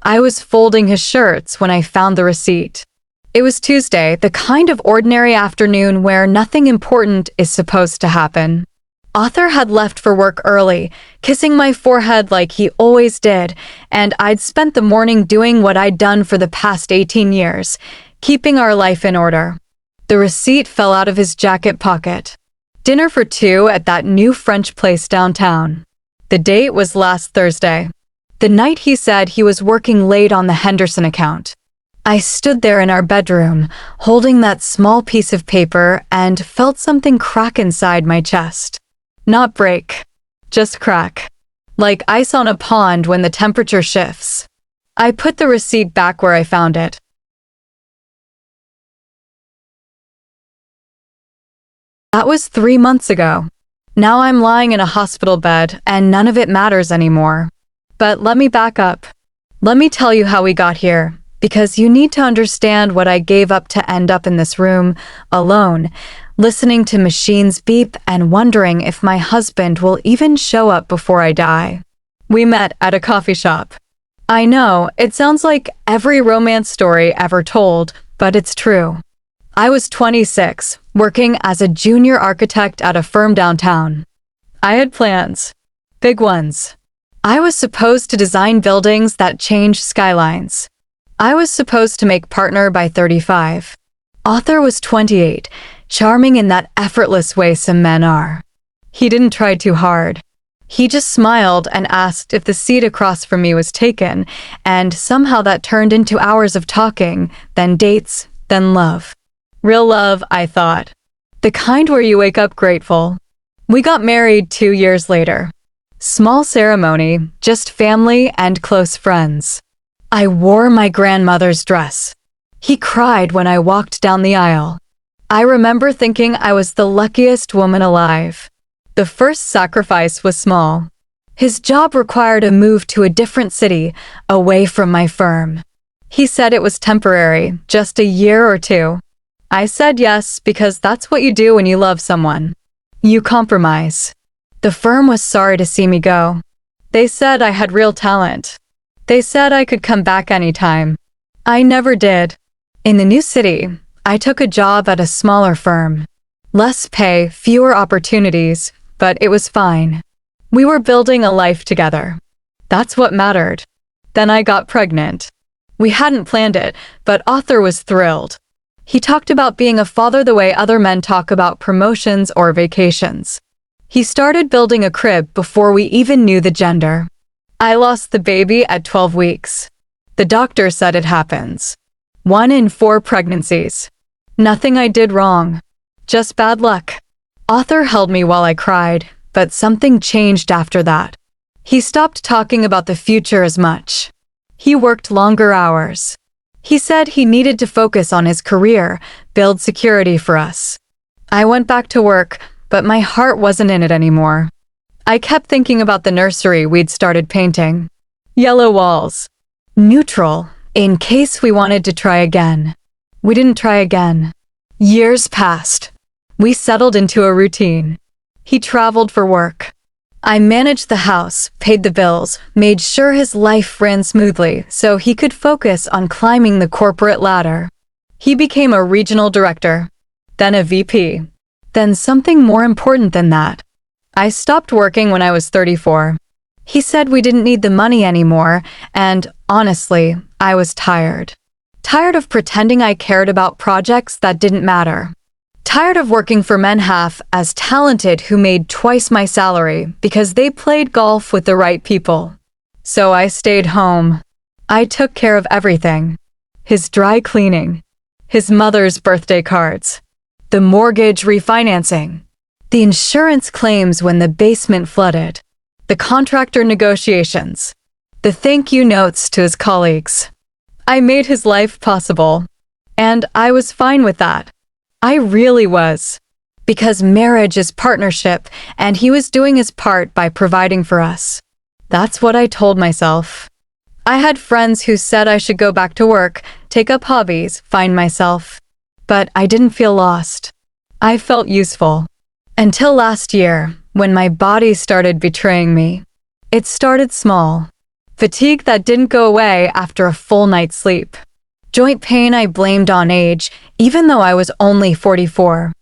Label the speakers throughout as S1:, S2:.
S1: I was folding his shirts when I found the receipt. It was Tuesday, the kind of ordinary afternoon where nothing important is supposed to happen. Arthur had left for work early, kissing my forehead like he always did, and I'd spent the morning doing what I'd done for the past 18 years, keeping our life in order. The receipt fell out of his jacket pocket. Dinner for two at that new French place downtown. The date was last Thursday, the night he said he was working late on the Henderson account. I stood there in our bedroom, holding that small piece of paper, and felt something crack inside my chest. Not break, just crack. Like ice on a pond when the temperature shifts. I put the receipt back where I found it. That was 3 months ago. Now I'm lying in a hospital bed, and none of it matters anymore. But let me back up. Let me tell you how we got here, because you need to understand what I gave up to end up in this room, alone, listening to machines beep and wondering if my husband will even show up before I die. We met at a coffee shop. I know, it sounds like every romance story ever told, but it's true. I was 26, working as a junior architect at a firm downtown. I had plans. Big ones. I was supposed to design buildings that change skylines. I was supposed to make partner by 35. Arthur was 28, charming in that effortless way some men are. He didn't try too hard. He just smiled and asked if the seat across from me was taken, and somehow that turned into hours of talking, then dates, then love. Real love, I thought. The kind where you wake up grateful. We got married 2 years later. Small ceremony, just family and close friends. I wore my grandmother's dress. He cried when I walked down the aisle. I remember thinking I was the luckiest woman alive. The first sacrifice was small. His job required a move to a different city, away from my firm. He said it was temporary, just a year or two. I said yes because that's what you do when you love someone. You compromise. The firm was sorry to see me go. They said I had real talent. They said I could come back anytime. I never did. In the new city, I took a job at a smaller firm. Less pay, fewer opportunities, but it was fine. We were building a life together. That's what mattered. Then I got pregnant. We hadn't planned it, but Arthur was thrilled. He talked about being a father the way other men talk about promotions or vacations. He started building a crib before we even knew the gender. I lost the baby at 12 weeks. The doctor said it happens. 1 in 4 pregnancies. Nothing I did wrong. Just bad luck. Arthur held me while I cried, but something changed after that. He stopped talking about the future as much. He worked longer hours. He said he needed to focus on his career, build security for us. I went back to work, but my heart wasn't in it anymore. I kept thinking about the nursery we'd started painting. Yellow walls. Neutral, in case we wanted to try again. We didn't try again. Years passed. We settled into a routine. He traveled for work. I managed the house, paid the bills, made sure his life ran smoothly so he could focus on climbing the corporate ladder. He became a regional director, then a VP, then something more important than that. I stopped working when I was 34. He said we didn't need the money anymore, and honestly, I was tired. Tired of pretending I cared about projects that didn't matter. Tired of working for men half as talented who made twice my salary because they played golf with the right people. So I stayed home. I took care of everything. His dry cleaning. His mother's birthday cards. The mortgage refinancing. The insurance claims when the basement flooded. The contractor negotiations. The thank you notes to his colleagues. I made his life possible. And I was fine with that. I really was. Because marriage is partnership, and he was doing his part by providing for us. That's what I told myself. I had friends who said I should go back to work, take up hobbies, find myself. But I didn't feel lost. I felt useful. Until last year, when my body started betraying me. It started small. Fatigue that didn't go away after a full night's sleep. Joint pain I blamed on age, even though I was only 44.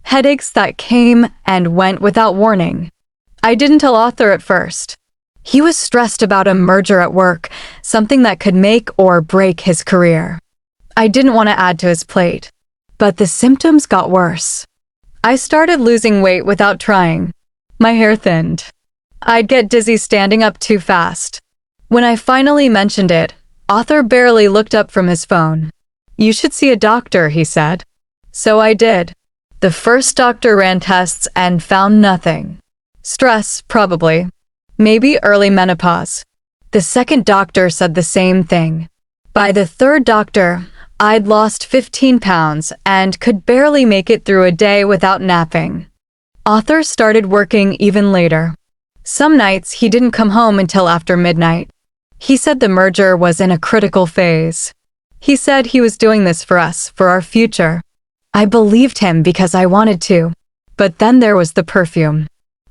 S1: Headaches that came and went without warning. I didn't tell Arthur at first. He was stressed about a merger at work, something that could make or break his career. I didn't want to add to his plate. But the symptoms got worse. I started losing weight without trying. My hair thinned. I'd get dizzy standing up too fast. When I finally mentioned it, Arthur barely looked up from his phone. "You should see a doctor," he said. So I did. The first doctor ran tests and found nothing. Stress, probably. Maybe early menopause. The second doctor said the same thing. By the third doctor, I'd lost 15 pounds and could barely make it through a day without napping. Arthur started working even later. Some nights he didn't come home until after midnight. He said the merger was in a critical phase. He said he was doing this for us, for our future. I believed him because I wanted to. But then there was the perfume.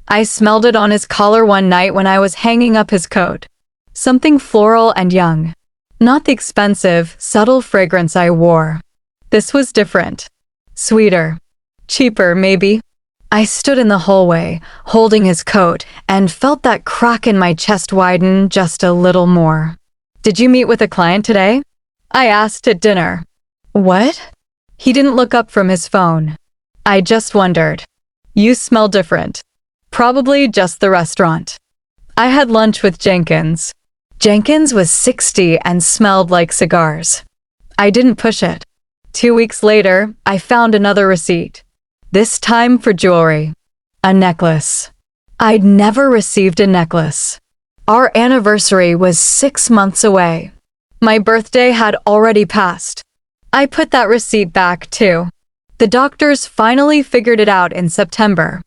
S1: I smelled it on his collar one night when I was hanging up his coat. Something floral and young. Not the expensive, subtle fragrance I wore. This was different. Sweeter. Cheaper, maybe. I stood in the hallway, holding his coat, and felt that crack in my chest widen just a little more. "Did you meet with a client today?" I asked at dinner. "What?" He didn't look up from his phone. I just wondered. "You smell different." Probably just the restaurant. I had lunch with Jenkins. Jenkins was 60 and smelled like cigars. I didn't push it. 2 weeks later, I found another receipt. This time for jewelry. A necklace. I'd never received a necklace. Our anniversary was 6 months away. My birthday had already passed. I put that receipt back, too. The doctors finally figured it out in September.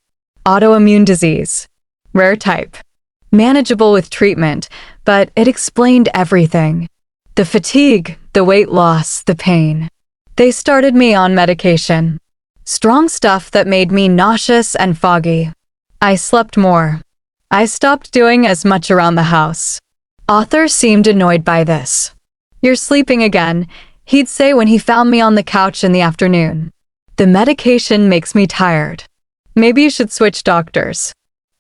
S1: Autoimmune disease. Rare type. Manageable with treatment, but it explained everything. The fatigue, the weight loss, the pain. They started me on medication. Strong stuff that made me nauseous and foggy. I slept more. I stopped doing as much around the house. Arthur seemed annoyed by this. "You're sleeping again," he'd say when he found me on the couch in the afternoon. "The medication makes me tired. Maybe you should switch doctors."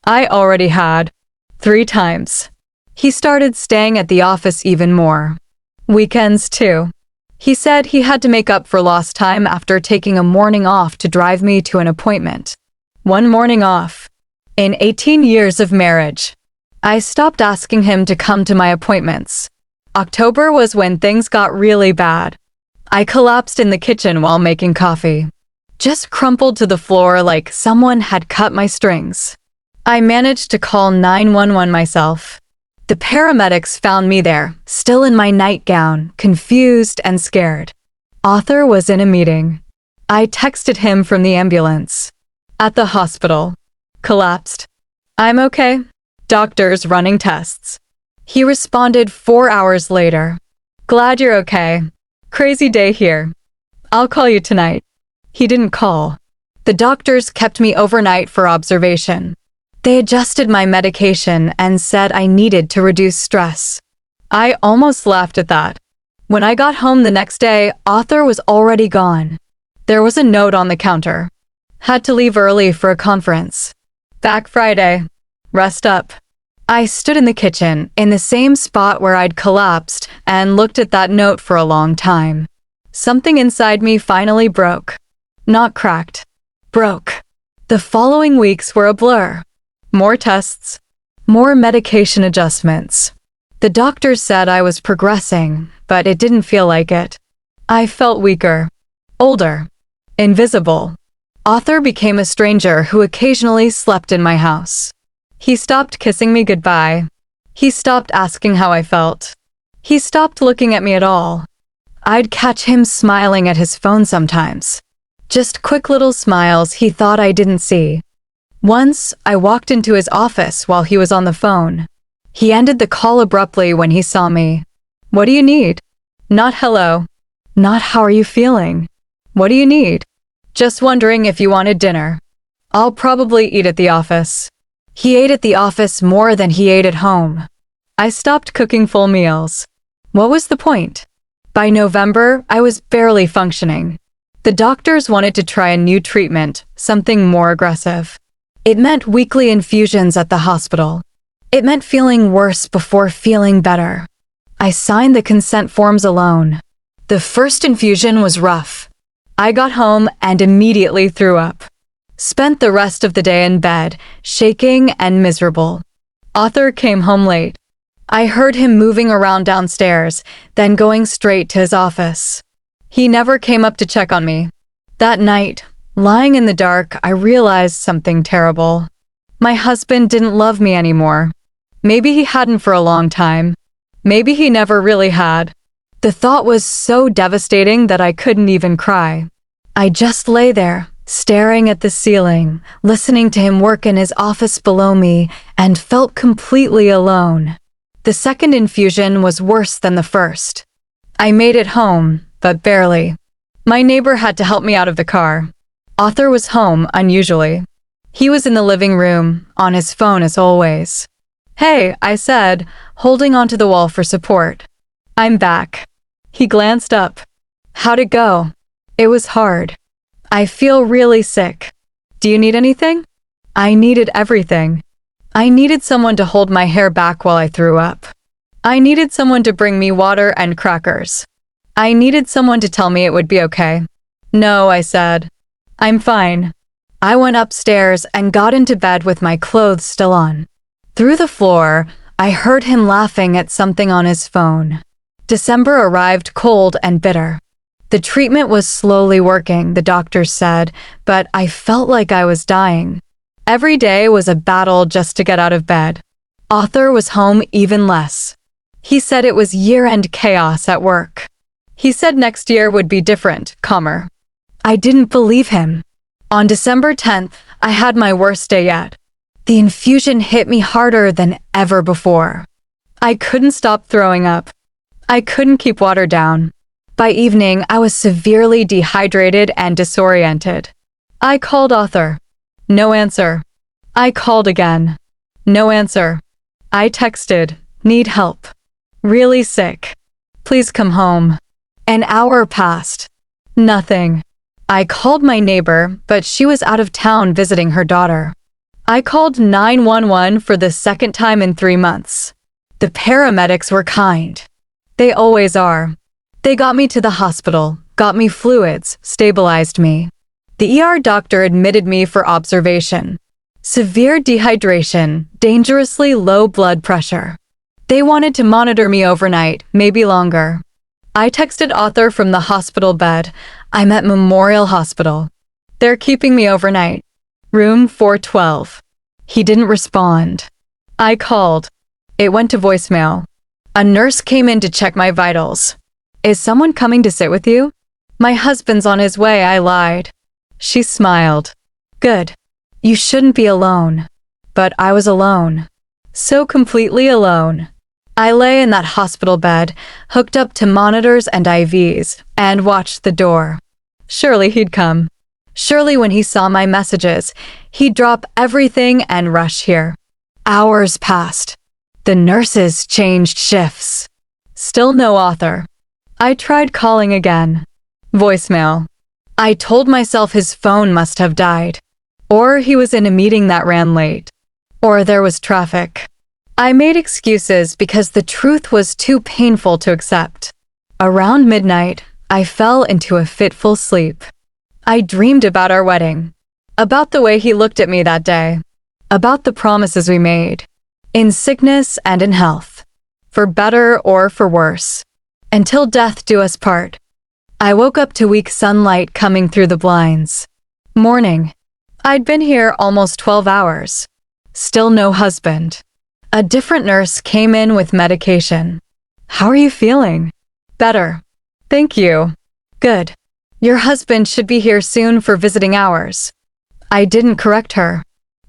S1: I already had. 3 times. He started staying at the office even more. Weekends, too. He said he had to make up for lost time after taking a morning off to drive me to an appointment. 1 morning off. In 18 years of marriage. I stopped asking him to come to my appointments. October was when things got really bad. I collapsed in the kitchen while making coffee. Just crumpled to the floor like someone had cut my strings. I managed to call 911 myself. The paramedics found me there, still in my nightgown, confused and scared. Arthur was in a meeting. I texted him from the ambulance. At the hospital. Collapsed. "I'm okay. Doctors running tests." He responded 4 hours later. "Glad you're okay. Crazy day here. I'll call you tonight." He didn't call. The doctors kept me overnight for observation. They adjusted my medication and said I needed to reduce stress. I almost laughed at that. When I got home the next day, Arthur was already gone. There was a note on the counter. Had to leave early for a conference. Back Friday. Rest up. I stood in the kitchen, in the same spot where I'd collapsed, and looked at that note for a long time. Something inside me finally broke. Not cracked. Broke. The following weeks were a blur. More tests. More medication adjustments. The doctor said I was progressing, but it didn't feel like it. I felt weaker. Older. Invisible. Arthur became a stranger who occasionally slept in my house. He stopped kissing me goodbye. He stopped asking how I felt. He stopped looking at me at all. I'd catch him smiling at his phone sometimes. Just quick little smiles he thought I didn't see. Once, I walked into his office while he was on the phone. He ended the call abruptly when he saw me. "What do you need?" Not hello. Not how are you feeling. What do you need? Just wondering if you wanted dinner. I'll probably eat at the office. He ate at the office more than he ate at home. I stopped cooking full meals. What was the point? By November, I was barely functioning. The doctors wanted to try a new treatment, something more aggressive. It meant weekly infusions at the hospital. It meant feeling worse before feeling better. I signed the consent forms alone. The first infusion was rough. I got home and immediately threw up. Spent the rest of the day in bed, shaking and miserable. Arthur came home late. I heard him moving around downstairs, then going straight to his office. He never came up to check on me. That night, lying in the dark, I realized something terrible. My husband didn't love me anymore. Maybe he hadn't for a long time. Maybe he never really had. The thought was so devastating that I couldn't even cry. I just lay there, staring at the ceiling, listening to him work in his office below me, and felt completely alone. The second infusion was worse than the first. I made it home, but barely. My neighbor had to help me out of the car. Arthur was home, unusually. He was in the living room, on his phone as always. "Hey," I said, holding onto the wall for support. "I'm back." He glanced up. "How'd it go?" "It was hard. I feel really sick. Do you need anything?" I needed everything. I needed someone to hold my hair back while I threw up. I needed someone to bring me water and crackers. I needed someone to tell me it would be okay. "No," I said. "I'm fine." I went upstairs and got into bed with my clothes still on. Through the floor, I heard him laughing at something on his phone. December arrived cold and bitter. The treatment was slowly working, the doctors said, but I felt like I was dying. Every day was a battle just to get out of bed. Arthur was home even less. He said it was year-end chaos at work. He said next year would be different, calmer. I didn't believe him. On December 10th, I had my worst day yet. The infusion hit me harder than ever before. I couldn't stop throwing up. I couldn't keep water down. By evening, I was severely dehydrated and disoriented. I called Arthur. No answer. I called again. No answer. I texted, "Need help. Really sick. Please come home." An hour passed. Nothing. I called my neighbor, but she was out of town visiting her daughter. I called 911 for the second time in 3 months. The paramedics were kind. They always are. They got me to the hospital, got me fluids, stabilized me. The ER doctor admitted me for observation. Severe dehydration, dangerously low blood pressure. They wanted to monitor me overnight, maybe longer. I texted Arthur from the hospital bed. I'm at Memorial Hospital. They're keeping me overnight. Room 412. He didn't respond. I called. It went to voicemail. A nurse came in to check my vitals. "Is someone coming to sit with you?" "My husband's on his way," I lied. She smiled. "Good. You shouldn't be alone." But I was alone. So completely alone. I lay in that hospital bed, hooked up to monitors and IVs, and watched the door. Surely he'd come. Surely when he saw my messages, he'd drop everything and rush here. Hours passed. The nurses changed shifts. Still no Arthur. I tried calling again. Voicemail. I told myself his phone must have died. Or he was in a meeting that ran late. Or there was traffic. I made excuses because the truth was too painful to accept. Around midnight, I fell into a fitful sleep. I dreamed about our wedding. About the way he looked at me that day. About the promises we made. In sickness and in health. For better or for worse. Until death do us part. I woke up to weak sunlight coming through the blinds. Morning. I'd been here almost 12 hours. Still no husband. A different nurse came in with medication. "How are you feeling?" "Better. Thank you." "Good. Your husband should be here soon for visiting hours." I didn't correct her.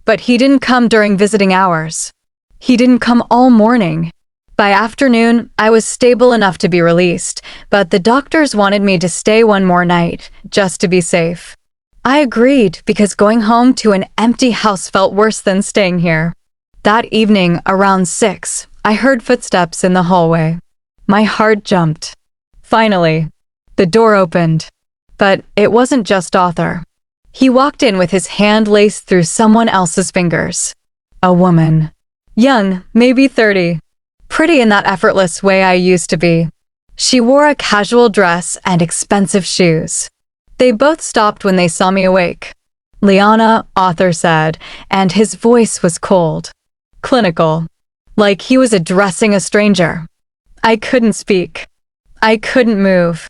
S1: But he didn't come during visiting hours. He didn't come all morning. By afternoon, I was stable enough to be released, but the doctors wanted me to stay one more night, just to be safe. I agreed because going home to an empty house felt worse than staying here. That evening, around 6, I heard footsteps in the hallway. My heart jumped. Finally, the door opened. But it wasn't just Arthur. He walked in with his hand laced through someone else's fingers. A woman. Young, maybe 30. Pretty in that effortless way I used to be. She wore a casual dress and expensive shoes. They both stopped when they saw me awake. "Liana," Arthur said, and his voice was cold. Clinical. Like he was addressing a stranger. I couldn't speak. I couldn't move.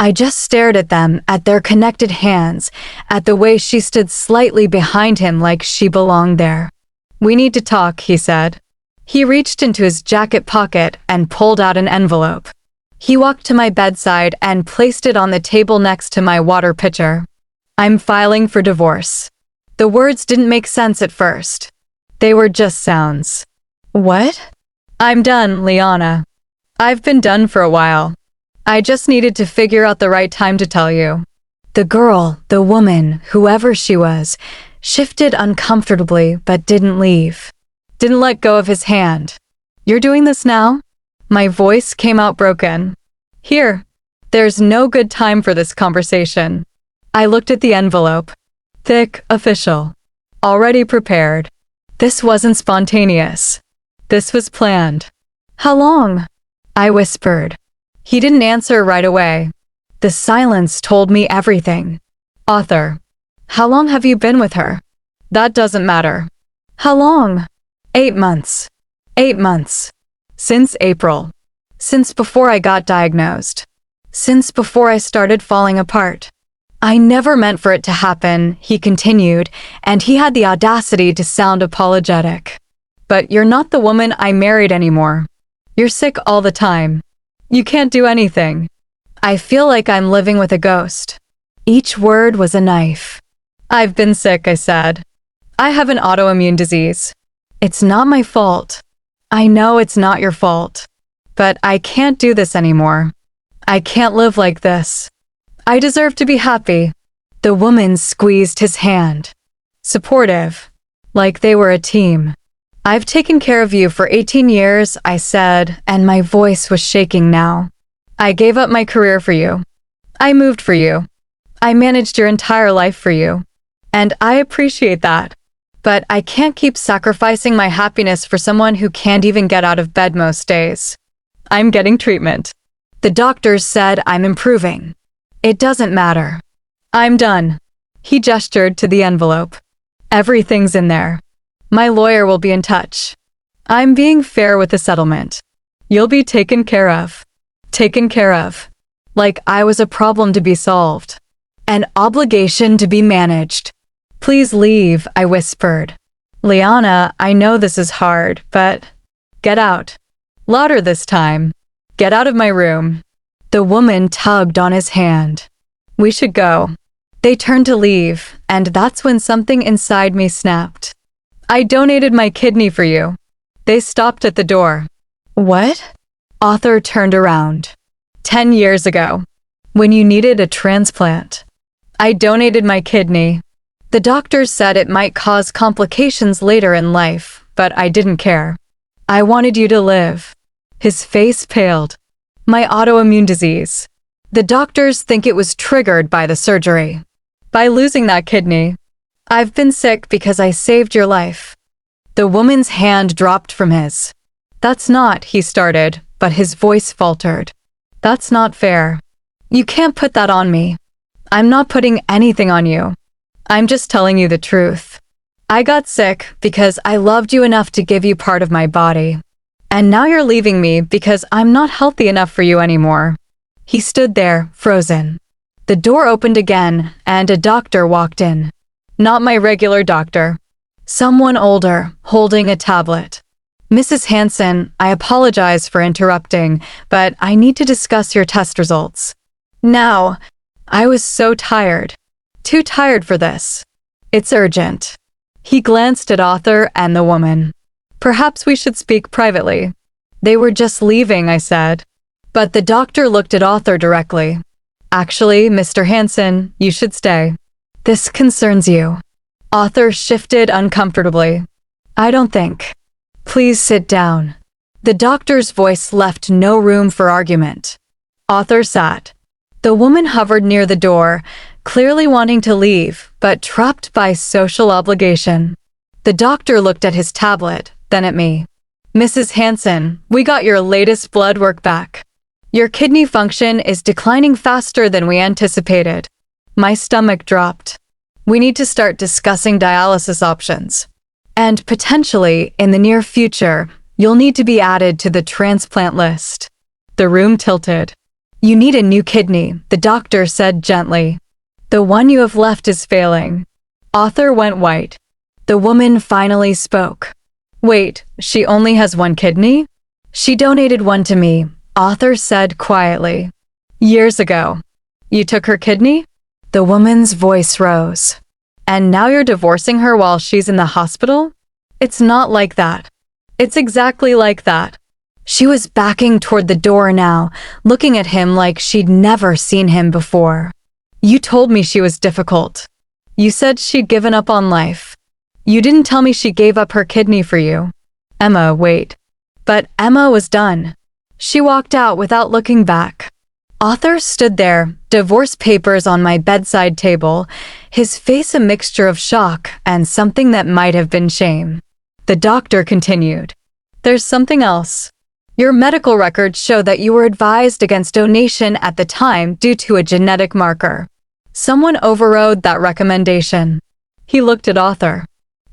S1: I just stared at them, at their connected hands, at the way she stood slightly behind him like she belonged there. "We need to talk," he said. He reached into his jacket pocket and pulled out an envelope. He walked to my bedside and placed it on the table next to my water pitcher. "I'm filing for divorce." The words didn't make sense at first. They were just sounds. "What?" "I'm done, Liana. I've been done for a while. I just needed to figure out the right time to tell you." The girl, the woman, whoever she was, shifted uncomfortably but didn't leave. Didn't let go of his hand. "You're doing this now?" My voice came out broken. "Here. There's no good time for this conversation." I looked at the envelope. Thick, official. Already prepared. This wasn't spontaneous. This was planned. "How long?" I whispered. He didn't answer right away. The silence told me everything. "Arthur, how long have you been with her?" "That doesn't matter." "How long?" 8 months. 8 months. Since April. Since before I got diagnosed. Since before I started falling apart. "I never meant for it to happen," he continued, and he had the audacity to sound apologetic. "But you're not the woman I married anymore. You're sick all the time. You can't do anything. I feel like I'm living with a ghost." Each word was a knife. "I've been sick," I said. "I have an autoimmune disease. It's not my fault. I know it's not your fault. But I can't do this anymore. I can't live like this. I deserve to be happy." The woman squeezed his hand. Supportive. Like they were a team. "I've taken care of you for 18 years, I said, and my voice was shaking now. "I gave up my career for you. I moved for you. I managed your entire life for you. And I appreciate that. But I can't keep sacrificing my happiness for someone who can't even get out of bed most days. I'm getting treatment. The doctors said I'm improving. It doesn't matter. I'm done." He gestured to the envelope. "Everything's in there. My lawyer will be in touch. I'm being fair with the settlement. You'll be taken care of. Taken care of. Like I was a problem to be solved. An obligation to be managed." "Please leave," I whispered. "Liana, I know this is hard, but get out." Louder this time. "Get out of my room." The woman tugged on his hand. "We should go." They turned to leave, and that's when something inside me snapped. "I donated my kidney for you." They stopped at the door. "What?" Arthur turned around. 10 years ago, when you needed a transplant. I donated my kidney. The doctors said it might cause complications later in life, but I didn't care. I wanted you to live. His face paled. "My autoimmune disease. The doctors think it was triggered by the surgery. By losing that kidney. I've been sick because I saved your life." The woman's hand dropped from his. "That's not," he started, but his voice faltered. "That's not fair. You can't put that on me. I'm not putting anything on you. I'm just telling you the truth. I got sick because I loved you enough to give you part of my body. And now you're leaving me because I'm not healthy enough for you anymore." He stood there, frozen. The door opened again, and a doctor walked in. Not my regular doctor. Someone older, holding a tablet. "Mrs. Hansen, I apologize for interrupting, but I need to discuss your test results. Now." I was so tired. Too tired for this. "It's urgent." He glanced at Arthur and the woman. "Perhaps we should speak privately." "They were just leaving," I said. But the doctor looked at Arthur directly. "Actually, Mr. Hansen, you should stay. This concerns you." Arthur shifted uncomfortably. "I don't think." "Please sit down." The doctor's voice left no room for argument. Arthur sat. The woman hovered near the door, clearly wanting to leave, but trapped by social obligation. The doctor looked at his tablet, then at me. Mrs. Hansen, we got your latest blood work back. Your kidney function is declining faster than we anticipated. My stomach dropped. We need to start discussing dialysis options. And potentially, in the near future, you'll need to be added to the transplant list. The room tilted. You need a new kidney, the doctor said gently. The one you have left is failing. Arthur went white. The woman finally spoke. Wait, she only has one kidney? She donated one to me, Arthur said quietly. Years ago. You took her kidney? The woman's voice rose. And now you're divorcing her while she's in the hospital? It's not like that. It's exactly like that. She was backing toward the door now, looking at him like she'd never seen him before. You told me she was difficult. You said she'd given up on life. You didn't tell me she gave up her kidney for you. Emma, wait. But Emma was done. She walked out without looking back. Arthur stood there, divorce papers on my bedside table, his face a mixture of shock and something that might have been shame. The doctor continued. There's something else. Your medical records show that you were advised against donation at the time due to a genetic marker. Someone overrode that recommendation. He looked at Arthur.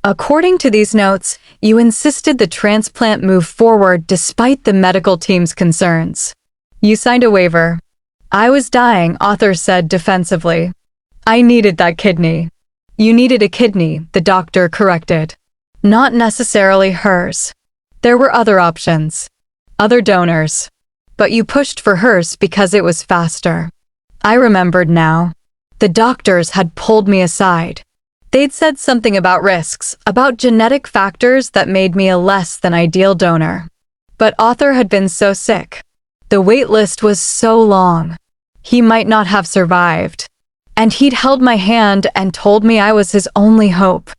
S1: According to these notes, you insisted the transplant move forward despite the medical team's concerns. You signed a waiver. I was dying, Arthur said defensively. I needed that kidney. You needed a kidney, the doctor corrected. Not necessarily hers. There were other options. Other donors. But you pushed for hers because it was faster. I remembered now. The doctors had pulled me aside. They'd said something about risks, about genetic factors that made me a less than ideal donor. But Arthur had been so sick. The wait list was so long. He might not have survived. And he'd held my hand and told me I was his only hope.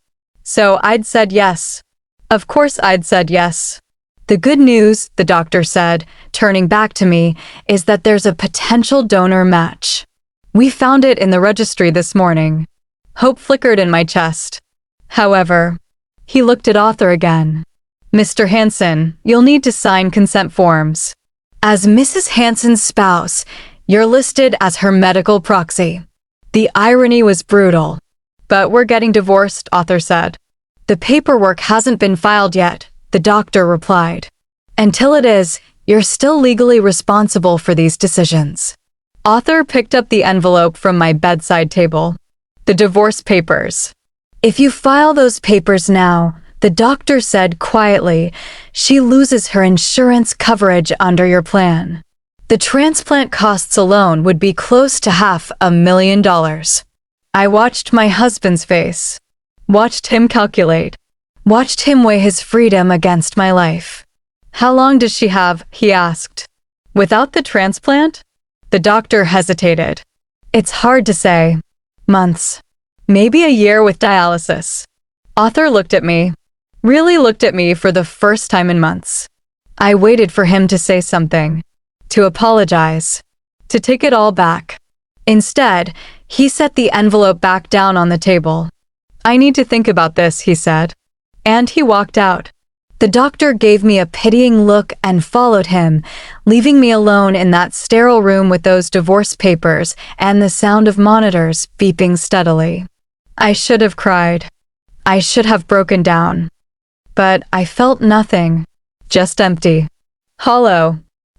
S1: So I'd said yes. Of course I'd said yes. The good news, the doctor said, turning back to me, is that there's a potential donor match. We found it in the registry this morning. Hope flickered in my chest. However, he looked at Arthur again. Mr. Hansen, you'll need to sign consent forms. As Mrs. Hansen's spouse, you're listed as her medical proxy. The irony was brutal. But we're getting divorced, Arthur said. The paperwork hasn't been filed yet, the doctor replied. Until it is, you're still legally responsible for these decisions. Arthur picked up the envelope from my bedside table. The divorce papers. If you file those papers now, the doctor said quietly, she loses her insurance coverage under your plan. The transplant costs alone would be close to $500,000. I watched my husband's face. Watched him calculate. Watched him weigh his freedom against my life. How long does she have? He asked. Without the transplant? The doctor hesitated. It's hard to say. Months. Maybe a year with dialysis. Arthur looked at me. Really looked at me for the first time in months. I waited for him to say something. To apologize. To take it all back. Instead, he set the envelope back down on the table. I need to think about this, he said. And he walked out. The doctor gave me a pitying look and followed him, leaving me alone in that sterile room with those divorce papers and the sound of monitors beeping steadily. I should have cried. I should have broken down. But I felt nothing. Just empty. Hollow.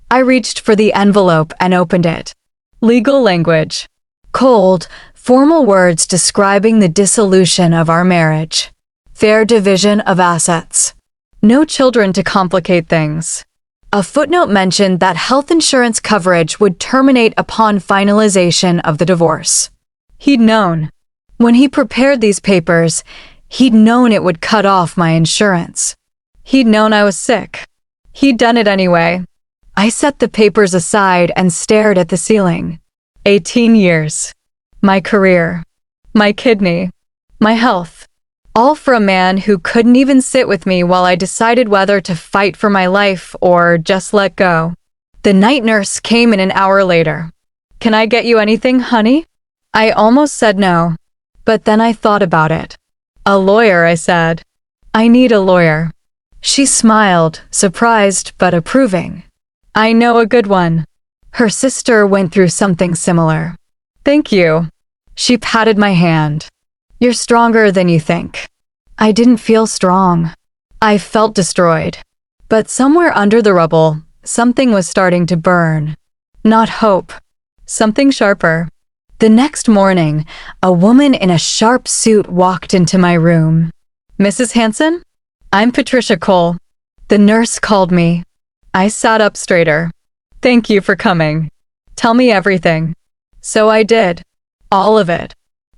S1: I reached for the envelope and opened it. Legal language. Cold, formal words describing the dissolution of our marriage. Fair division of assets. No children to complicate things. A footnote mentioned that health insurance coverage would terminate upon finalization of the divorce. He'd known. When he prepared these papers, he'd known it would cut off my insurance. He'd known I was sick. He'd done it anyway. I set the papers aside and stared at the ceiling. 18 years. My career. My kidney. My health. All for a man who couldn't even sit with me while I decided whether to fight for my life or just let go. The night nurse came in an hour later. "Can I get you anything, honey?" I almost said no, but then I thought about it. "A lawyer," I said. "I need a lawyer." She smiled, surprised but approving. "I know a good one. Her sister went through something similar." "Thank you." She patted my hand. "You're stronger than you think." I didn't feel strong. I felt destroyed. But somewhere under the rubble, something was starting to burn. Not hope. Something sharper. The next morning, a woman in a sharp suit walked into my room. "Mrs. Hansen? I'm Patricia Cole." The nurse called me. I sat up straighter. "Thank you for coming. Tell me everything." So I did. All of it.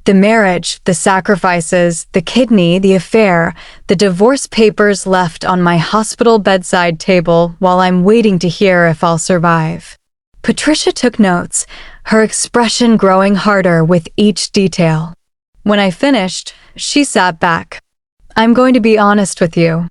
S1: The marriage, the sacrifices, the kidney, the affair, the divorce papers left on my hospital bedside table while I'm waiting to hear if I'll survive. Patricia took notes, her expression growing harder with each detail. When I finished, she sat back. "I'm going to be honest with you.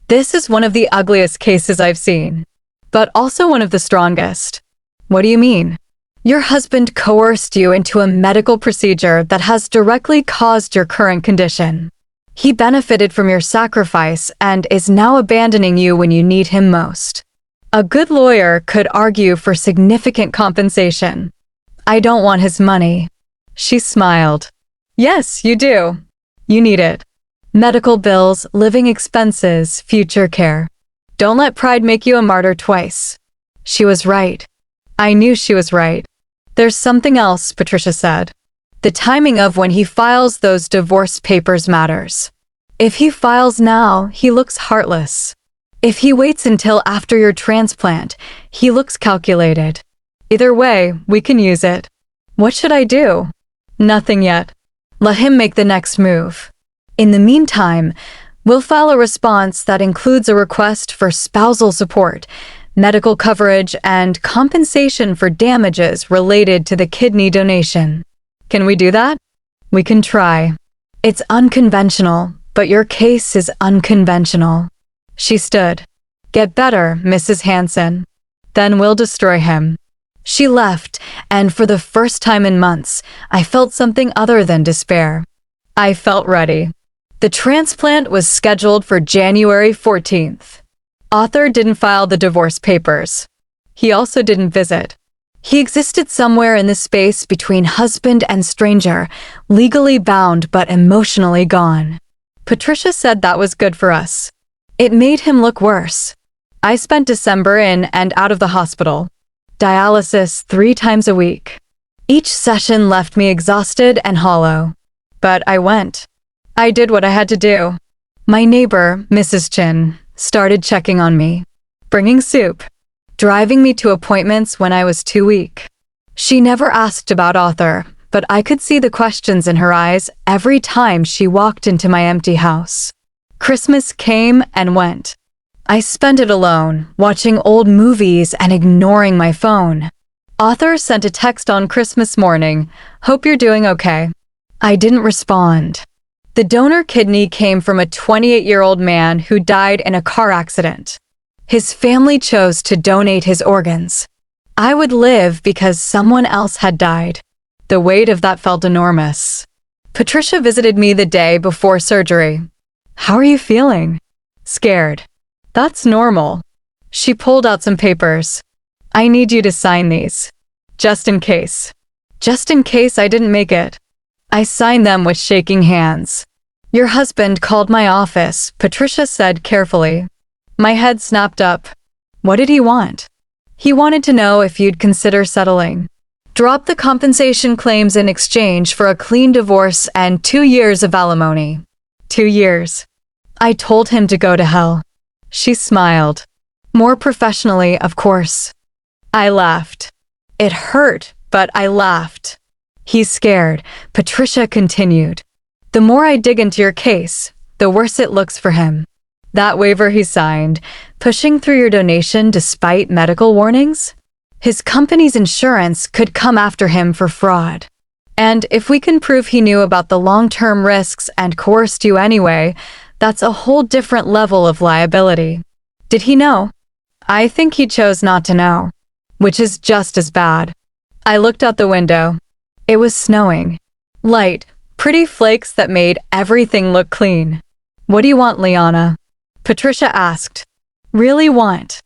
S1: This is one of the ugliest cases I've seen, but also one of the strongest." "What do you mean?" "Your husband coerced you into a medical procedure that has directly caused your current condition. He benefited from your sacrifice and is now abandoning you when you need him most. A good lawyer could argue for significant compensation." "I don't want his money." She smiled. "Yes, you do. You need it. Medical bills, living expenses, future care. Don't let pride make you a martyr twice." She was right. I knew she was right. "There's something else," Patricia said. "The timing of when he files those divorce papers matters. If he files now, he looks heartless. If he waits until after your transplant, he looks calculated. Either way, we can use it." "What should I do?" "Nothing yet. Let him make the next move. In the meantime, we'll file a response that includes a request for spousal support, medical coverage, and compensation for damages related to the kidney donation. Can we do that?" "We can try. It's unconventional, but your case is unconventional." She stood. "Get better, Mrs. Hansen. Then we'll destroy him." She left, and for the first time in months, I felt something other than despair. I felt ready. The transplant was scheduled for January 14th. Arthur didn't file the divorce papers. He also didn't visit. He existed somewhere in the space between husband and stranger, legally bound but emotionally gone. Patricia said that was good for us. It made him look worse. I spent December in and out of the hospital. Dialysis 3 times a week. Each session left me exhausted and hollow. But I went. I did what I had to do. My neighbor, Mrs. Chin, started checking on me, bringing soup, driving me to appointments when I was too weak. She never asked about Arthur, but I could see the questions in her eyes every time she walked into my empty house. Christmas came and went. I spent it alone, watching old movies and ignoring my phone. Arthur sent a text on Christmas morning, "Hope you're doing okay." I didn't respond. The donor kidney came from a 28-year-old man who died in a car accident. His family chose to donate his organs. I would live because someone else had died. The weight of that felt enormous. Patricia visited me the day before surgery. "How are you feeling?" "Scared." "That's normal." She pulled out some papers. "I need you to sign these. Just in case. Just in case I didn't make it." I signed them with shaking hands. "Your husband called my office," Patricia said carefully. My head snapped up. "What did he want?" "He wanted to know if you'd consider settling. Drop the compensation claims in exchange for a clean divorce and 2 years of alimony." 2 years. I told him to go to hell. She smiled. More professionally, of course. I laughed. It hurt, but I laughed. "He's scared," Patricia continued. "The more I dig into your case, the worse it looks for him. That waiver he signed, pushing through your donation despite medical warnings? His company's insurance could come after him for fraud. And if we can prove he knew about the long-term risks and coerced you anyway, that's a whole different level of liability. Did he know? I think he chose not to know, which is just as bad. I looked out the window. It was snowing. Light, pretty flakes that made everything look clean. What do you want, Liana? Patricia asked. Really want?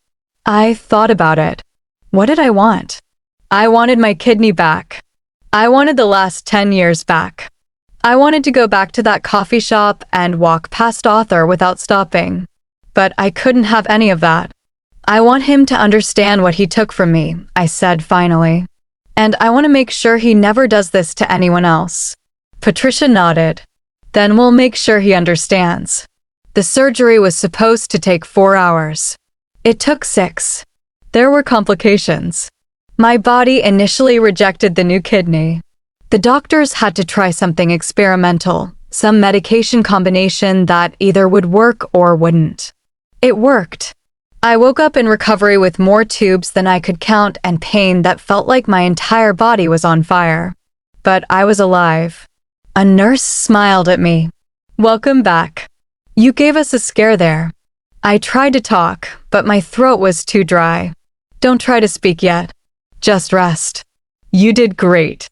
S1: I thought about it. What did I want? I wanted my kidney back. I wanted the last 10 years back. I wanted to go back to that coffee shop and walk past Arthur without stopping. But I couldn't have any of that. I want him to understand what he took from me, I said finally. And I want to make sure he never does this to anyone else. Patricia nodded. Then we'll make sure he understands. The surgery was supposed to take 4 hours. It took 6. There were complications. My body initially rejected the new kidney. The doctors had to try something experimental, some medication combination that either would work or wouldn't. It worked. I woke up in recovery with more tubes than I could count and pain that felt like my entire body was on fire. But I was alive. A nurse smiled at me. Welcome back. You gave us a scare there. I tried to talk, but my throat was too dry. Don't try to speak yet. Just rest. You did great.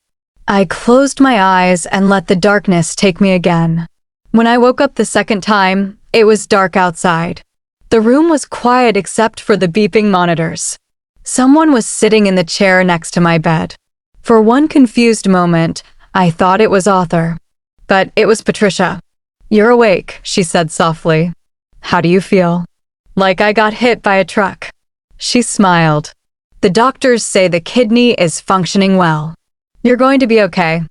S1: I closed my eyes and let the darkness take me again. When I woke up the second time, it was dark outside. The room was quiet except for the beeping monitors. Someone was sitting in the chair next to my bed. For one confused moment, I thought it was Arthur. But it was Patricia. You're awake, she said softly. How do you feel? Like I got hit by a truck. She smiled. The doctors say the kidney is functioning well. You're going to be okay.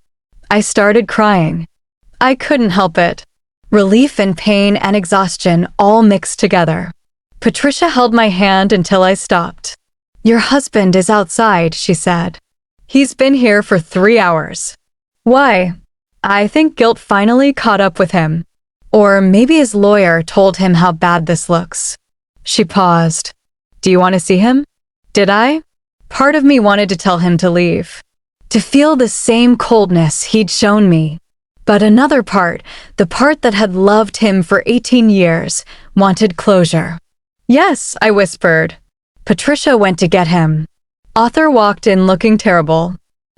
S1: I started crying. I couldn't help it. Relief and pain and exhaustion all mixed together. Patricia held my hand until I stopped. Your husband is outside, she said. He's been here for 3 hours. Why? I think guilt finally caught up with him. Or maybe his lawyer told him how bad this looks. She paused. Do you want to see him? Did I? Part of me wanted to tell him to leave. To feel the same coldness he'd shown me. But another part, the part that had loved him for 18 years, wanted closure. Yes, I whispered. Patricia went to get him. Arthur walked in looking terrible.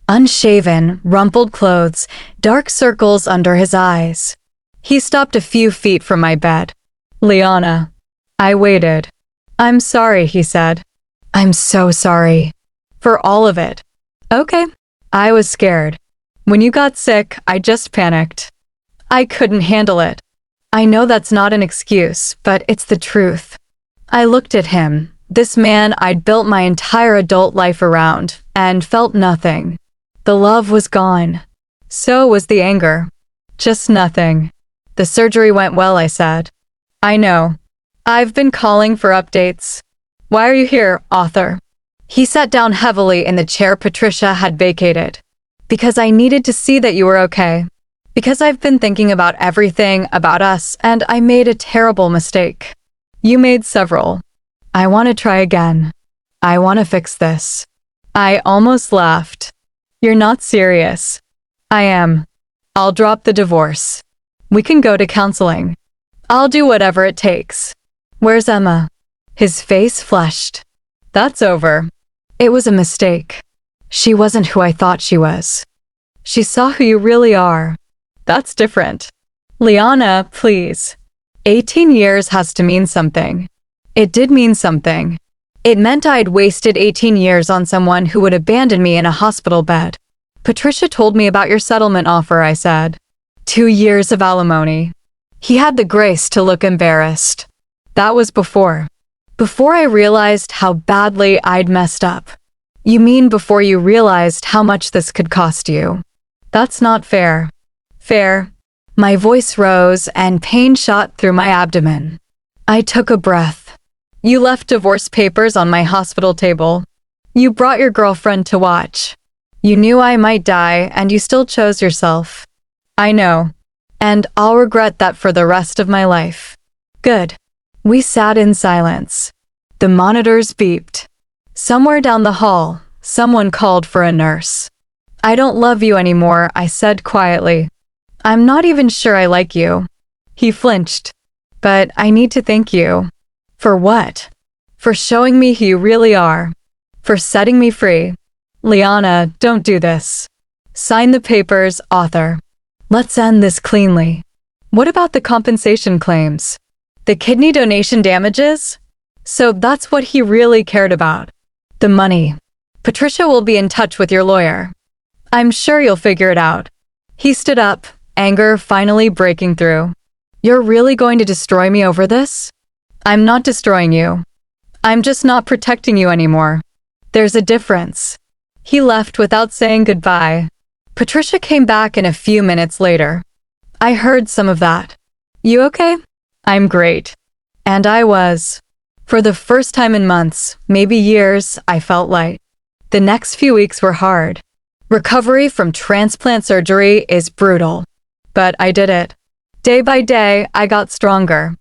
S1: Unshaven, rumpled clothes, dark circles under his eyes. He stopped a few feet from my bed. Liana. I waited. I'm sorry, he said. I'm so sorry. For all of it. Okay. I was scared. When you got sick, I just panicked. I couldn't handle it. I know that's not an excuse, but it's the truth. I looked at him, this man I'd built my entire adult life around, and felt nothing. The love was gone. So was the anger. Just nothing. The surgery went well, I said. I know. I've been calling for updates. Why are you here, Arthur? He sat down heavily in the chair Patricia had vacated. Because I needed to see that you were okay. Because I've been thinking about everything about us and I made a terrible mistake. You made several. I want to try again. I want to fix this. I almost laughed. You're not serious. I am. I'll drop the divorce. We can go to counseling. I'll do whatever it takes. Where's Emma? His face flushed. That's over. It was a mistake. She wasn't who I thought she was. She saw who you really are. That's different. Liana, please. 18 years has to mean something. It did mean something. It meant I'd wasted 18 years on someone who would abandon me in a hospital bed. Patricia told me about your settlement offer, I said. 2 years of alimony. He had the grace to look embarrassed. That was before. Before I realized how badly I'd messed up. You mean before you realized how much this could cost you? That's not fair. Fair. My voice rose and pain shot through my abdomen. I took a breath. You left divorce papers on my hospital table. You brought your girlfriend to watch. You knew I might die and you still chose yourself. I know. And I'll regret that for the rest of my life. Good. We sat in silence. The monitors beeped. Somewhere down the hall, someone called for a nurse. I don't love you anymore, I said quietly. I'm not even sure I like you. He flinched. But I need to thank you. For what? For showing me who you really are. For setting me free. Liana, don't do this. Sign the papers, author. Let's end this cleanly. What about the compensation claims? The kidney donation damages? So that's what he really cared about. The money. Patricia will be in touch with your lawyer. I'm sure you'll figure it out. He stood up, anger finally breaking through. You're really going to destroy me over this? I'm not destroying you. I'm just not protecting you anymore. There's a difference. He left without saying goodbye. Patricia came back in a few minutes later. I heard some of that. You okay? I'm great. And I was. For the first time in months, maybe years, I felt light. The next few weeks were hard. Recovery from transplant surgery is brutal. But I did it. Day by day, I got stronger.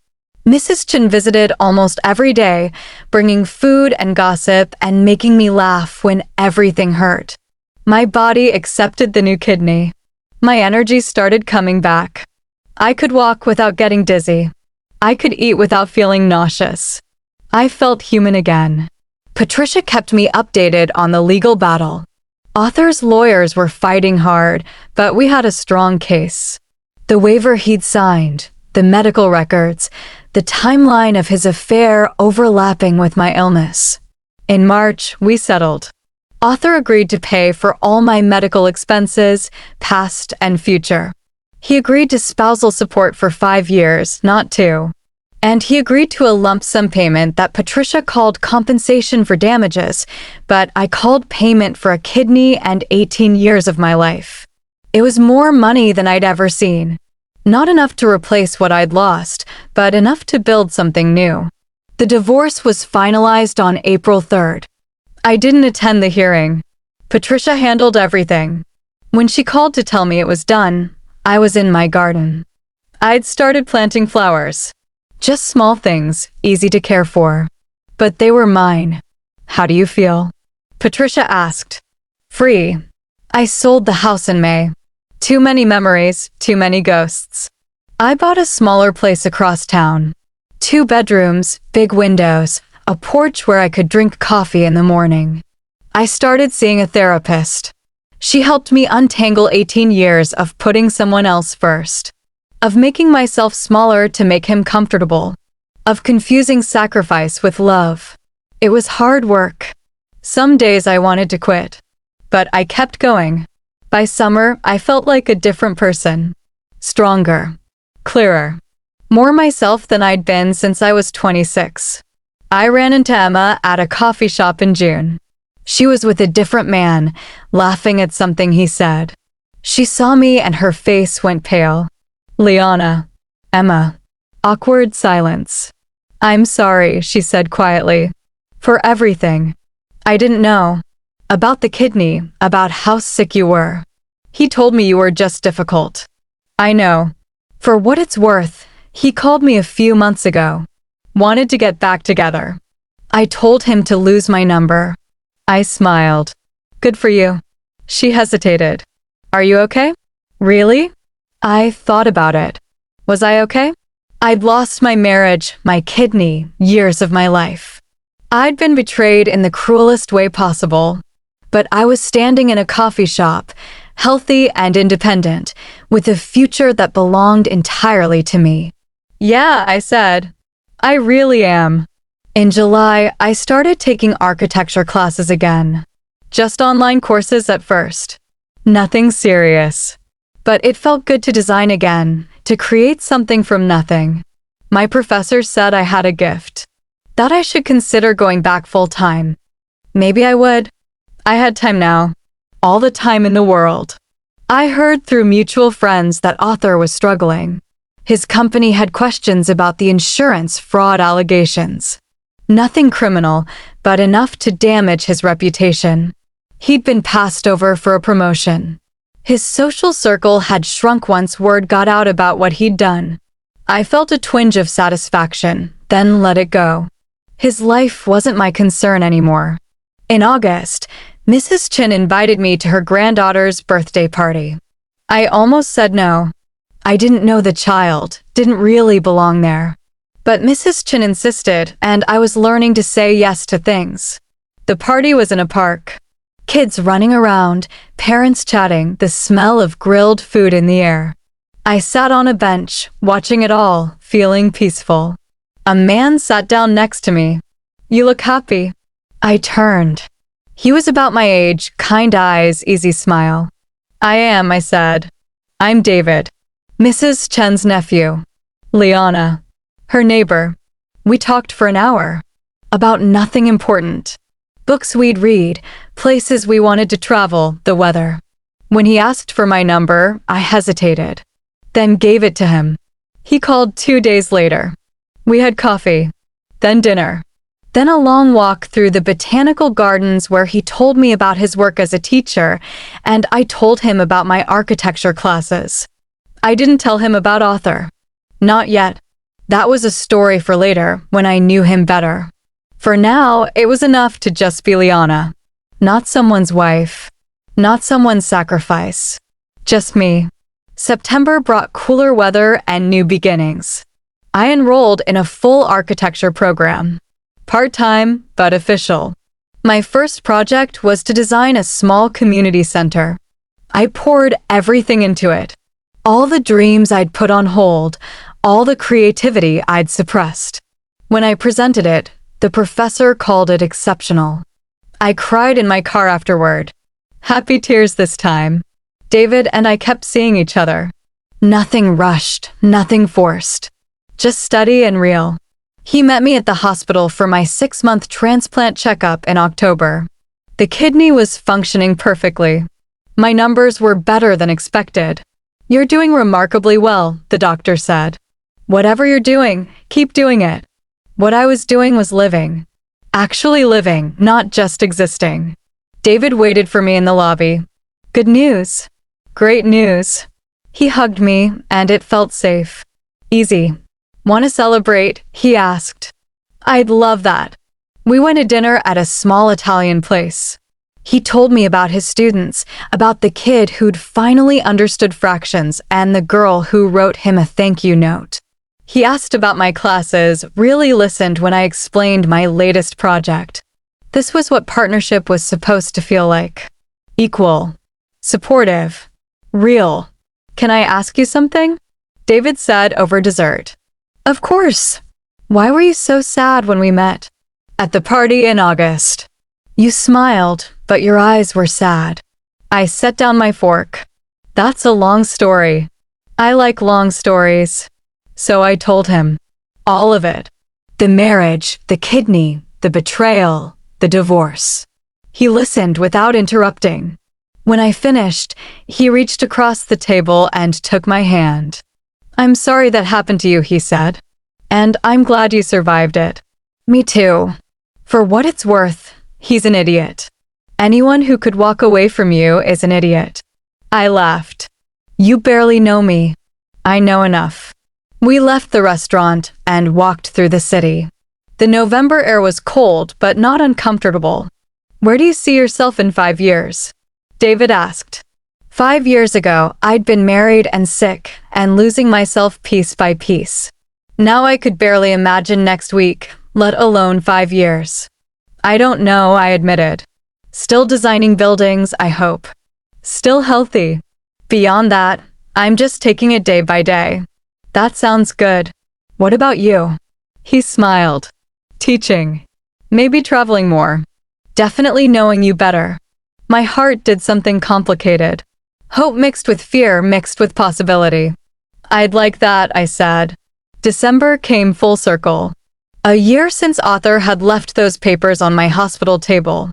S1: Mrs. Chen visited almost every day, bringing food and gossip and making me laugh when everything hurt. My body accepted the new kidney. My energy started coming back. I could walk without getting dizzy. I could eat without feeling nauseous. I felt human again. Patricia kept me updated on the legal battle. Author's lawyers were fighting hard, but we had a strong case. The waiver he'd signed, the medical records, the timeline of his affair overlapping with my illness. In March, we settled. Author agreed to pay for all my medical expenses, past and future. He agreed to spousal support for 5 years, not 2. And he agreed to a lump sum payment that Patricia called compensation for damages, but I called payment for a kidney and 18 years of my life. It was more money than I'd ever seen. Not enough to replace what I'd lost, but enough to build something new. The divorce was finalized on April 3rd. I didn't attend the hearing. Patricia handled everything. When she called to tell me it was done, I was in my garden. I'd started planting flowers. Just small things, easy to care for. But they were mine. How do you feel? Patricia asked. Free. I sold the house in May. Too many memories, too many ghosts. I bought a smaller place across town. 2 bedrooms, big windows, a porch where I could drink coffee in the morning. I started seeing a therapist. She helped me untangle 18 years of putting someone else first, of making myself smaller to make him comfortable, of confusing sacrifice with love. It was hard work. Some days I wanted to quit, but I kept going. By summer, I felt like a different person. Stronger, clearer, more myself than I'd been since I was 26. I ran into Emma at a coffee shop in June. She was with a different man, laughing at something he said. She saw me and her face went pale. Liana. Emma. Awkward silence. I'm sorry, she said quietly. For everything. I didn't know. About the kidney, about how sick you were. He told me you were just difficult. I know. For what it's worth, he called me a few months ago. Wanted to get back together. I told him to lose my number. I smiled. Good for you. She hesitated. Are you okay? Really? I thought about it. Was I okay? I'd lost my marriage, my kidney, years of my life. I'd been betrayed in the cruelest way possible. But I was standing in a coffee shop, healthy and independent, with a future that belonged entirely to me. Yeah, I said. I really am. In July, I started taking architecture classes again. Just online courses at first. Nothing serious. But it felt good to design again, to create something from nothing. My professor said I had a gift. That I should consider going back full-time. Maybe I would. I had time now. All the time in the world. I heard through mutual friends that Author was struggling. His company had questions about the insurance fraud allegations. Nothing criminal, but enough to damage his reputation. He'd been passed over for a promotion. His social circle had shrunk once word got out about what he'd done. I felt a twinge of satisfaction, then let it go. His life wasn't my concern anymore. In August, Mrs. Chin invited me to her granddaughter's birthday party. I almost said no. I didn't know the child, didn't really belong there. But Mrs. Chin insisted, and I was learning to say yes to things. The party was in a park. Kids running around, parents chatting, the smell of grilled food in the air. I sat on a bench, watching it all, feeling peaceful. A man sat down next to me. "You look happy." I turned. He was about my age, kind eyes, easy smile. "I am," I said. "I'm David, Mrs. Chen's nephew. Liana, her neighbor." We talked for an hour. About nothing important. Books we'd read, places we wanted to travel, the weather. When he asked for my number, I hesitated, then gave it to him. He called 2 days later. We had coffee, then dinner, then a long walk through the botanical gardens where he told me about his work as a teacher, and I told him about my architecture classes. I didn't tell him about author. Not yet. That was a story for later, when I knew him better. For now, it was enough to just be Liana. Not someone's wife. Not someone's sacrifice. Just me. September brought cooler weather and new beginnings. I enrolled in a full architecture program. Part-time, but official. My first project was to design a small community center. I poured everything into it. All the dreams I'd put on hold, all the creativity I'd suppressed. When I presented it, the professor called it exceptional. I cried in my car afterward. Happy tears this time. David and I kept seeing each other. Nothing rushed, nothing forced. Just steady and real. He met me at the hospital for my 6-month transplant checkup in October. The kidney was functioning perfectly. My numbers were better than expected. "You're doing remarkably well," the doctor said. "Whatever you're doing, keep doing it." What I was doing was living. Actually living, not just existing. David waited for me in the lobby. "Good news." "Great news." He hugged me, and it felt safe. Easy. "Want to celebrate?" he asked. I'd love that. We went to dinner at a small Italian place. He told me about his students, about the kid who'd finally understood fractions and the girl who wrote him a thank you note. He asked about my classes, really listened when I explained my latest project. This was what partnership was supposed to feel like. Equal. Supportive. Real. "Can I ask you something?" David said over dessert. "Of course. Why were you so sad when we met?" "At the party in August. You smiled, but your eyes were sad." I set down my fork. "That's a long story. I like long stories." So I told him. All of it. The marriage, the kidney, the betrayal, the divorce. He listened without interrupting. When I finished, he reached across the table and took my hand. "I'm sorry that happened to you," he said. "And I'm glad you survived it." Me too. For what it's worth, he's an idiot. Anyone who could walk away from you is an idiot. I laughed. "You barely know me. I know enough." We left the restaurant and walked through the city. The November air was cold, but not uncomfortable. "Where do you see yourself in 5 years?" David asked. 5 years ago, I'd been married and sick, and losing myself piece by piece. Now I could barely imagine next week, let alone 5 years. "I don't know," I admitted. "Still designing buildings, I hope. Still healthy. Beyond that, I'm just taking it day by day." "That sounds good. What about you?" He smiled. "Teaching. Maybe traveling more. Definitely knowing you better." My heart did something complicated. Hope mixed with fear mixed with possibility. "I'd like that," I said. December came full circle. A year since author had left those papers on my hospital table.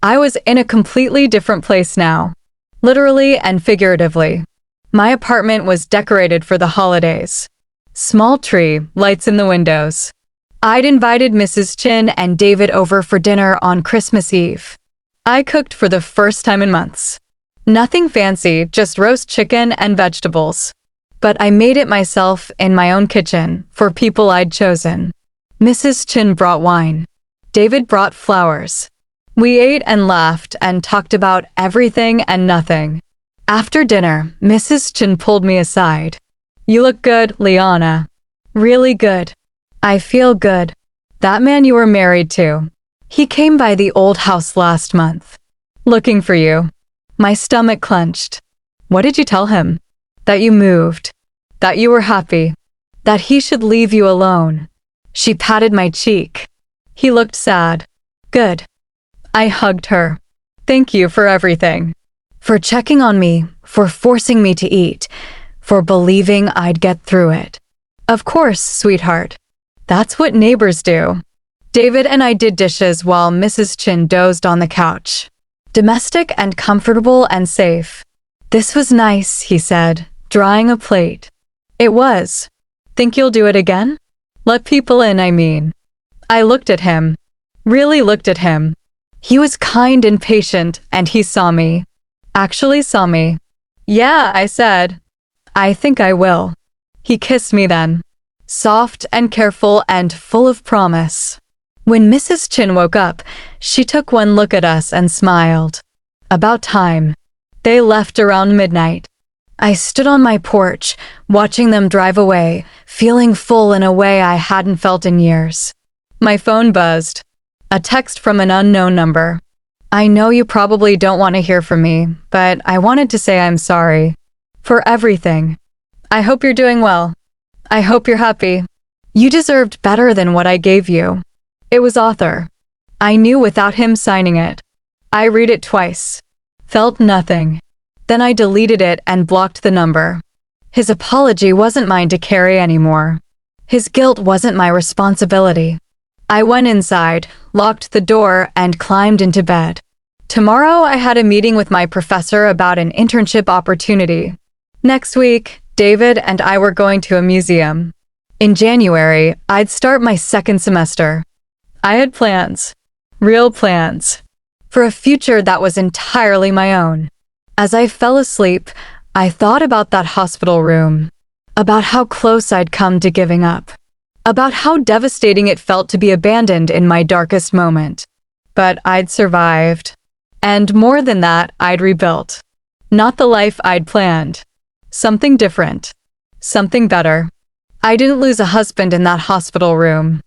S1: I was in a completely different place now. Literally and figuratively. My apartment was decorated for the holidays. Small tree, lights in the windows. I'd invited Mrs. Chin and David over for dinner on Christmas Eve. I cooked for the first time in months. Nothing fancy, just roast chicken and vegetables. But I made it myself in my own kitchen, for people I'd chosen. Mrs. Chin brought wine. David brought flowers. We ate and laughed and talked about everything and nothing. After dinner, Mrs. Chin pulled me aside. You look good, Liana. Really good. I feel good. That man you were married to. He came by the old house last month. Looking for you. My stomach clenched. What did you tell him? That you moved. That you were happy. That he should leave you alone. She patted my cheek. He looked sad. Good. I hugged her. Thank you for everything. For checking on me, for forcing me to eat, for believing I'd get through it. Of course, sweetheart. That's what neighbors do. David and I did dishes while Mrs. Chin dozed on the couch. Domestic and comfortable and safe. This was nice, he said, drying a plate. It was. Think you'll do it again? Let people in, I mean. I looked at him. Really looked at him. He was kind and patient, and he saw me. Actually saw me. Yeah, I said. I think I will. He kissed me then. Soft and careful and full of promise. When Mrs. Chin woke up, she took one look at us and smiled. About time. They left around midnight. I stood on my porch, watching them drive away, feeling full in a way I hadn't felt in years. My phone buzzed. A text from an unknown number. I know you probably don't want to hear from me, but I wanted to say I'm sorry. For everything. I hope you're doing well. I hope you're happy. You deserved better than what I gave you. It was Arthur. I knew without him signing it. I read it twice. Felt nothing. Then I deleted it and blocked the number. His apology wasn't mine to carry anymore. His guilt wasn't my responsibility. I went inside, locked the door, and climbed into bed. Tomorrow I had a meeting with my professor about an internship opportunity. Next week, David and I were going to a museum. In January, I'd start my second semester. I had plans. Real plans. For a future that was entirely my own. As I fell asleep, I thought about that hospital room. About how close I'd come to giving up. About how devastating it felt to be abandoned in my darkest moment. But I'd survived. And more than that, I'd rebuilt. Not the life I'd planned. Something different. Something better. I didn't lose a husband in that hospital room.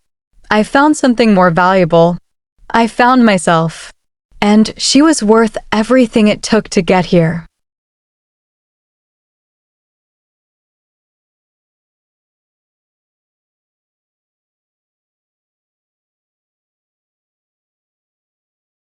S1: I found something more valuable. I found myself. And she was worth everything it took to get here.